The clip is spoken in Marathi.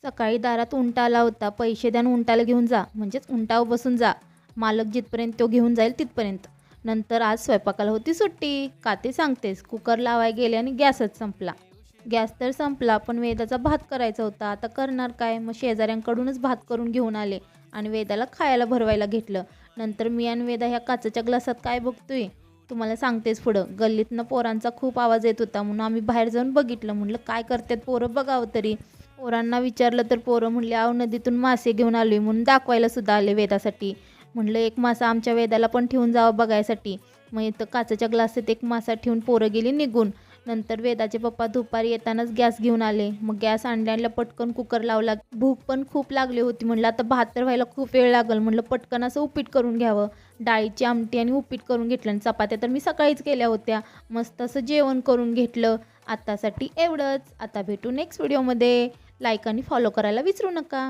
सकाळी दारात उंटा आला होता. पैसे द्या आणि उंटाला घेऊन जा, म्हणजेच उंटावर बसून जा. मालक जिथपर्यंत तो घेऊन जाईल तिथपर्यंत. नंतर आज स्वयंपाकाला होती सुट्टी. का ते सांगतेस. कुकर लावाय गेले आणि गॅसच संपला. गॅस तर संपला, पण वेदाचा भात करायचा होता. आता करणार काय? मग शेजाऱ्यांकडूनच भात करून घेऊन आले आणि वेदाला खायला भरवायला घेतलं. नंतर मी आणि वेदा ह्या काचेच्या ग्लासात काय बघतोय तुम्हाला सांगतेच पुढं. गल्लीतनं पोरांचा खूप आवाज येत होता, म्हणून आम्ही बाहेर जाऊन बघितलं. म्हटलं काय करतात पोरं, बघावं तरी. पोरांना विचारलं तर पोरं म्हणले, आव नदीतून मासे घेऊन आलोय, म्हणून दाखवायला सुद्धा आले वेदासाठी. म्हटलं एक मासा आमच्या वेदाला पण ठेवून जावं बघायसाठी. मग इथं काचेच्या ग्लासात एक मासा ठेवून पोरं गेली निघून. नंतर वेदाचे पप्पा दुपारी येतानाच गॅस घेऊन आले. मग गॅस आणल्या पटकन कुकर लावला. भूक पण खूप लागली होती. म्हटलं आता भात तर व्हायला खूप वेळ लागेल. म्हटलं पटकन असं उपीट करून घ्यावं. डाळीची आमटी आणि उपीट करून घेतलं आणि चपात्या तर मी सकाळीच केल्या होत्या. मस्त असं जेवण करून घेतलं. आतासाठी एवढंच. आता भेटू नेक्स्ट व्हिडिओमध्ये. लाईक आणि फॉलो करायला विसरू नका.